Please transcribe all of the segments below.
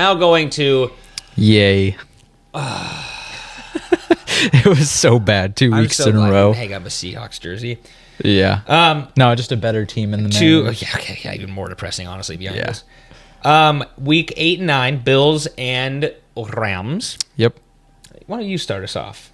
Now going to... Yay. It was so bad 2 weeks in a row. Hang up a Seahawks jersey. Yeah. No, just a better team in the Yeah, even more depressing, honestly, behind this. Week 8 and 9, Bills and Rams. Yep. Why don't you start us off?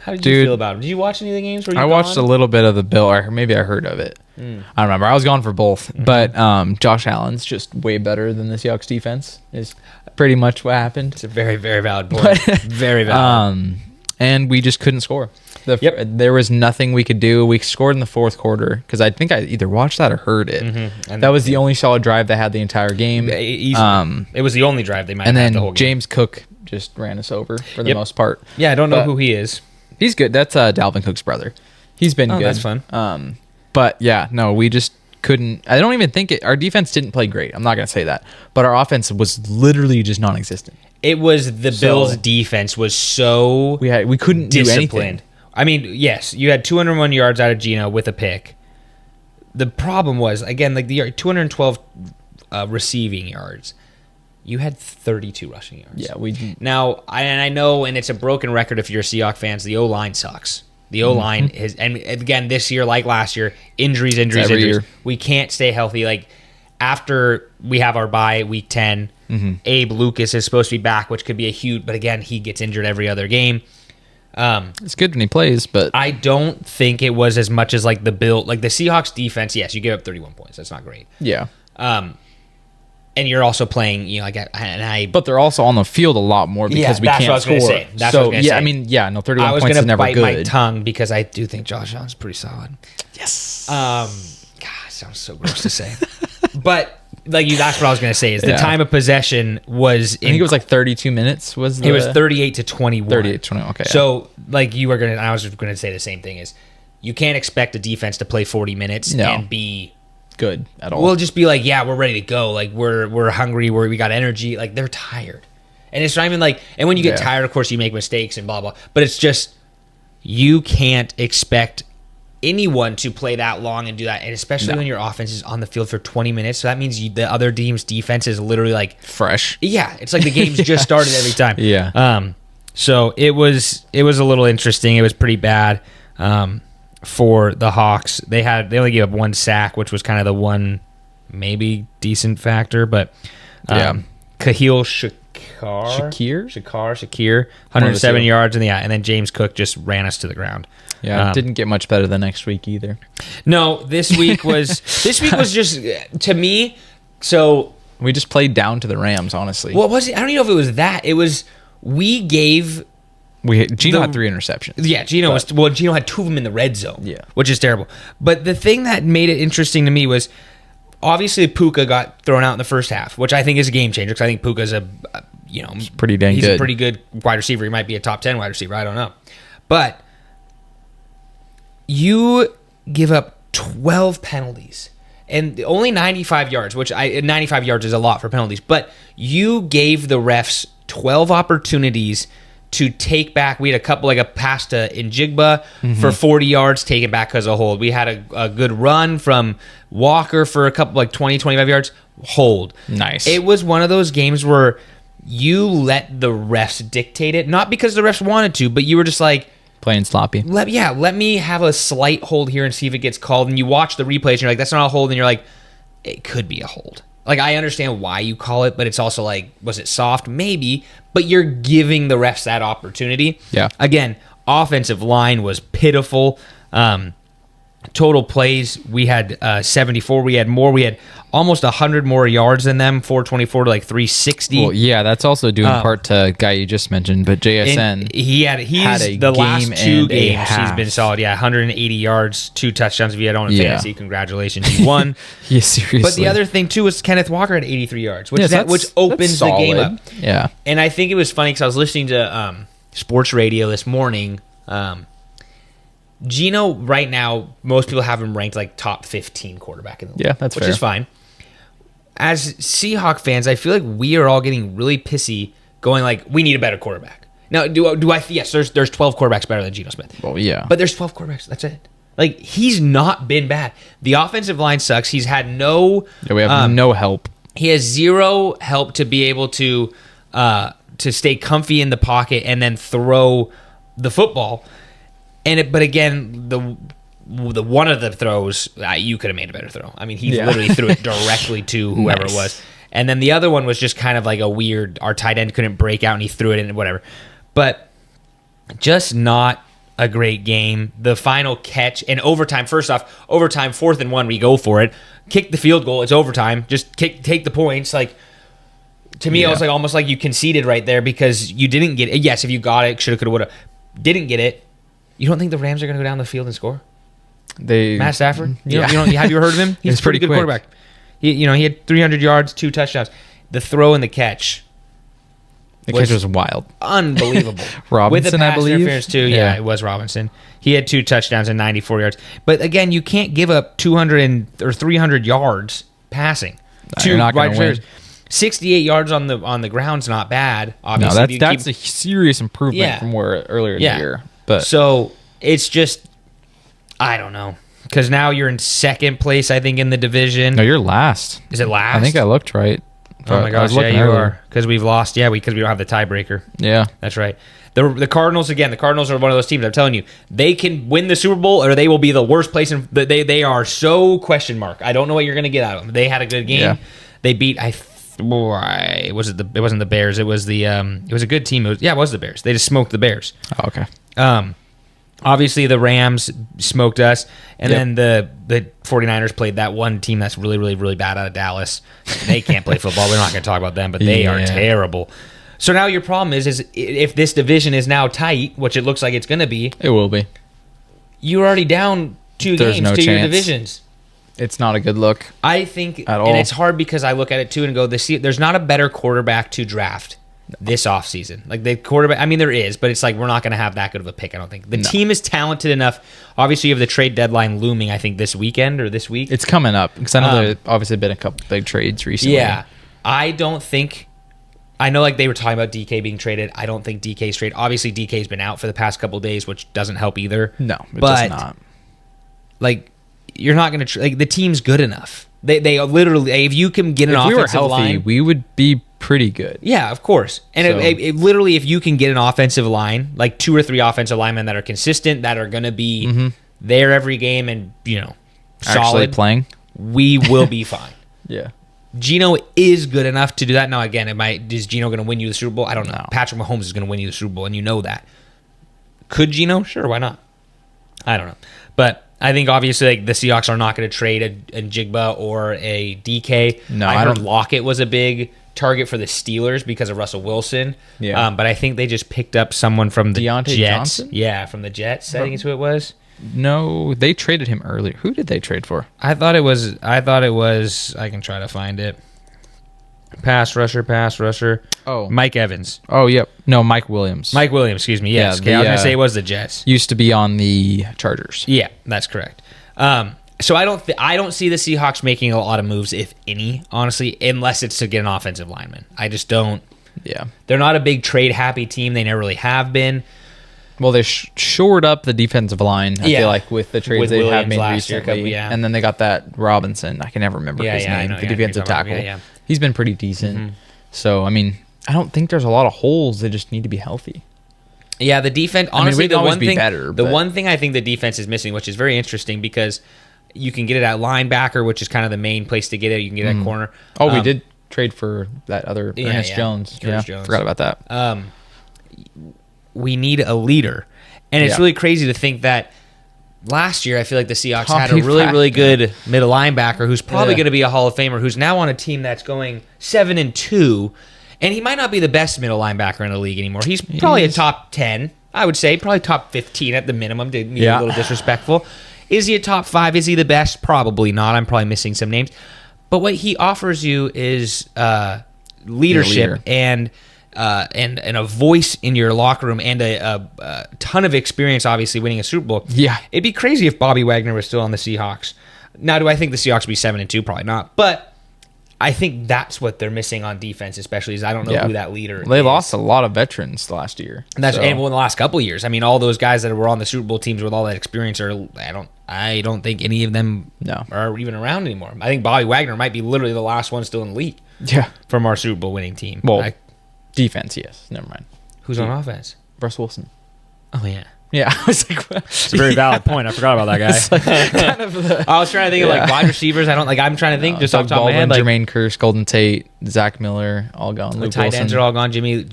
How did you feel about them? Did you watch any of the games? I watched a little bit of the Bill, or maybe I heard of it. I don't remember. I was gone for both. Mm-hmm. But Josh Allen's just way better than the Seahawks defense is pretty much what happened. It's a very, very valid point. Very valid. And we just couldn't score. There was nothing we could do. We scored in the fourth quarter because I think I either watched that or heard it. Mm-hmm. And that was the only solid drive they had the entire game. It was the only drive they might have had the whole game. James Cook just ran us over for the most part. Yeah, I don't know who he is. He's good. That's Dalvin Cook's brother. He's been good. That's fun. But yeah, no, we just couldn't. I don't even think our defense didn't play great. I'm not going to say that. But our offense was literally just non-existent. It was the Bills' defense was so we couldn't do anything. I mean, yes, you had 201 yards out of Geno with a pick. The problem was, again, like the 212 receiving yards. You had 32 rushing yards. Yeah, we now. I know, and it's a broken record if you're Seahawks fans. The O-line sucks. The O-line is, and again, this year, like last year, injuries. Year. We can't stay healthy. Like, after we have our bye, week 10, Abe Lucas is supposed to be back, which could be a huge, but again, he gets injured every other game. It's good when he plays, but I don't think it was as much as like the Seahawks defense. Yes, you give up 31 points. That's not great. Yeah. And you're also playing, but they're also on the field a lot more because we can't score. That's what I was gonna say. I mean, 31 points is never good. I was going to bite my tongue because I do think Josh Allen's pretty solid. Yes. God, it sounds so gross to say. But that's what I was going to say is the time of possession was. I think it was like 32 minutes. It was 38 to 21. 38 to 20. Okay. So you were going to. I was going to say the same thing is you can't expect a defense to play 40 minutes and be good at all. We'll just be like, yeah, we're ready to go. Like we're hungry. We got energy. Like they're tired, and it's not even like. And when you get tired, of course, you make mistakes and blah blah. But it's just you can't expect anyone to play that long and do that, and especially when your offense is on the field for 20 minutes. So that means the other team's defense is literally like fresh. Yeah, it's like the game's just started every time. Yeah. So it was a little interesting. It was pretty bad. For the Hawks, they only gave up one sack, which was kind of the one maybe decent factor. But Kahil Shakir, 107 yards and then James Cook just ran us to the ground. Yeah, didn't get much better the next week either. No, this week was just to me. So we just played down to the Rams, honestly. What was it? I don't even know if it was that. It was Geno had 3 interceptions. Yeah, Geno had 2 of them in the red zone. Yeah, which is terrible. But the thing that made it interesting to me was obviously Puka got thrown out in the first half, which I think is a game changer because I think Puka's he's pretty dang good. He's a pretty good wide receiver. He might be a top 10 wide receiver. I don't know, but you give up 12 penalties and only 95 yards, which 95 yards is a lot for penalties. But you gave the refs 12 opportunities to take back. We had a couple, like a pass to Njigba for 40 yards, taken back because of hold. We had a good run from Walker for a couple, like 20, 25 yards, hold. Nice. It was one of those games where you let the refs dictate it, not because the refs wanted to, but you were just like, playing sloppy. Let me have a slight hold here and see if it gets called. And you watch the replays and you're like, that's not a hold. And you're like, it could be a hold. Like, I understand why you call it, but it's also like, was it soft? Maybe. But you're giving the refs that opportunity. Yeah. Again, offensive line was pitiful. Total plays, we had 74. We had more. We had almost 100 more yards than them, 424 to like 360. Well, yeah, that's also due in part to a guy you just mentioned, but JSN. He's the last 2 games he's been solid. Yeah, 180 yards, 2 touchdowns. If you had on fantasy, congratulations, you won. Yeah, seriously. But the other thing too is Kenneth Walker had 83 yards, which opens the game up. Yeah, and I think it was funny because I was listening to sports radio this morning. Geno, right now, most people have him ranked like top 15 quarterback in the league. Yeah, that's which fair. is fine. As Seahawk fans, I feel like we are all getting really pissy, going like, we need a better quarterback. Now, do I? Yes, there's 12 quarterbacks better than Geno Smith. Well, yeah, but there's 12 quarterbacks. That's it. Like, he's not been bad. The offensive line sucks. He's had no. Yeah, we have no help. He has zero help to be able to stay comfy in the pocket and then throw the football. But again, the one of the throws, you could have made a better throw. I mean, he literally threw it directly to whoever it was. And then the other one was just kind of like a weird, our tight end couldn't break out and he threw it in, whatever. But just not a great game. The final catch and overtime, first off, overtime, 4th and 1, we go for it. Kick the field goal, it's overtime. Just take the points. Like, to me, it was like almost like you conceded right there because you didn't get it. Yes, if you got it, shoulda, coulda, woulda. Didn't get it. You don't think the Rams are going to go down the field and score? Matt Stafford? Have you heard of him? He's a pretty good quarterback. He had 300 yards, 2 touchdowns. The throw and the catch. The catch was wild. Unbelievable. Robinson, with the pass I believe. interference too. Yeah, it was Robinson. He had 2 touchdowns and 94 yards. But again, you can't give up 200 or 300 yards passing. You're not going to win. 68 yards on the ground's not bad. Obviously, that's a serious improvement from where earlier in the year. But so it's just, I don't know, because now you're in second place, I think, in the division. No, you're last. Is it last? I think I looked right. Oh my gosh, yeah, you are, because we've lost. Yeah, because we don't have the tiebreaker. Yeah, that's right. The Cardinals, again, the Cardinals are one of those teams. I'm telling you, they can win the Super Bowl or they will be the worst place. They are so question mark. I don't know what you're going to get out of them. They had a good game. Yeah. They beat it wasn't the Bears. It was a good team. It was the Bears. They just smoked the Bears. Oh, okay. Obviously the Rams smoked us, and then the 49ers played that one team that's really, really, really bad out of Dallas. They can't play football. We're not going to talk about them, but they are terrible. So now your problem is if this division is now tight, which it looks like it's going to be. It will be. You're already down 2 games to your divisions. It's not a good look. I think, at all. And it's hard because I look at it too and go, there's not a better quarterback to draft this offseason. Like the quarterback, I mean, there is, but it's like we're not going to have that good of a pick, I don't think. The team is talented enough. Obviously, you have the trade deadline looming, I think, this weekend or this week. It's coming up because I know there's obviously been a couple big trades recently. Yeah. I know like they were talking about DK being traded. I don't think DK's traded. Obviously, DK's been out for the past couple of days, which doesn't help either. No, it does not. Like, you're not going to the team's good enough. They literally, if you can get an offensive line, we would be pretty good. Yeah, of course. And it literally, if you can get an offensive line, like 2 or 3 offensive linemen that are consistent, that are going to be there every game and solid actually playing, we will be fine. Yeah. Geno is good enough to do that. Now, again, is Geno going to win you the Super Bowl? I don't know. No. Patrick Mahomes is going to win you the Super Bowl, and you know that. Could Geno? Sure, why not? I don't know. But I think, obviously, like, the Seahawks are not going to trade a Jigba or a DK. No, I heard Lockett was a big target for the Steelers because of Russell Wilson. Yeah. But I think they just picked up someone from the Deontay Jets. Johnson? Yeah, from the Jets, I think is who it was. No, they traded him earlier. Who did they trade for? I thought it was. I can try to find it. Pass rusher. Oh, Mike Evans. Oh, yep. No, Mike Williams. Excuse me. Yes. Okay, I was going to say it was the Jets. Used to be on the Chargers. Yeah, that's correct. So I don't see the Seahawks making a lot of moves, if any, honestly, unless it's to get an offensive lineman. I just don't. Yeah. They're not a big trade-happy team. They never really have been. Well, they shored up the defensive line, I feel like, with the trades they have made recently. And then they got that Robinson. I can never remember his name. The defensive tackle. He's been pretty decent. Mm-hmm. So, I mean, I don't think there's a lot of holes. They just need to be healthy. Yeah, the defense, honestly, the one thing I think the defense is missing, which is very interesting because you can get it at linebacker, which is kind of the main place to get it. You can get it at corner. Oh, we did trade for that other Ernest Jones. Jones. Forgot about that. We need a leader. And it's really crazy to think that last year I feel like the Seahawks had a really, really good middle linebacker who's probably going to be a Hall of Famer, who's now on a team that's going 7-2. And he might not be the best middle linebacker in the league anymore. He's probably a top 10, I would say. Probably top 15 at the minimum, to be a little disrespectful. Is he a top 5? Is he the best? Probably not. I'm probably missing some names. But what he offers you is leadership and a voice in your locker room and a ton of experience, obviously, winning a Super Bowl. Yeah. It'd be crazy if Bobby Wagner was still on the Seahawks. Now, do I think the Seahawks would be 7-2? Probably not. But I think that's what they're missing on defense, especially, is I don't know who that leader is. They lost a lot of veterans last year. And in the last couple of years. I mean, all those guys that were on the Super Bowl teams with all that experience I don't think any of them are even around anymore. I think Bobby Wagner might be literally the last one still in the league. Yeah. From our Super Bowl winning team. Well, defense, yes. Never mind. Who's on offense? Russ Wilson. Oh, yeah. Yeah, I was like, it's a very valid point. I forgot about that guy. Like kind of I was trying to think of like wide receivers. I'm trying to think just off the top of my head. Like Jermaine Kearse, Golden Tate, Zach Miller, all gone. The tight ends are all gone. Jimmy,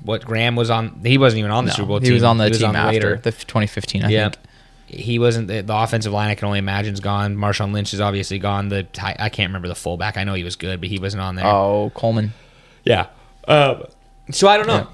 what Graham was on? He wasn't even on the Super Bowl team. He was on the team after the 2015. I think. He wasn't the offensive line. I can only imagine is gone. Marshawn Lynch is obviously gone. I can't remember the fullback. I know he was good, but he wasn't on there. Oh, Coleman. Yeah. So I don't know. Yeah.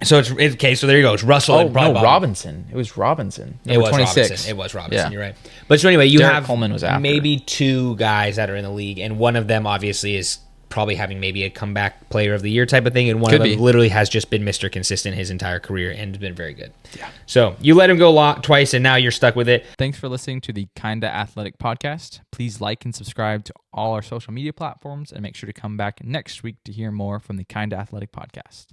So it's okay. So there you go. It's Russell. And Robinson. It was Robinson. It was 26. Robinson. It was Robinson. Yeah. You're right. But so anyway, you Derek have Coleman was after. Maybe 2 guys that are in the league, and one of them obviously is probably having maybe a comeback player of the year type of thing, and one of them literally has just been Mr. Consistent his entire career and has been very good. Yeah. So you let him go twice, and now you're stuck with it. Thanks for listening to the Kinda Athletic podcast. Please like and subscribe to all our social media platforms, and make sure to come back next week to hear more from the Kinda Athletic podcast.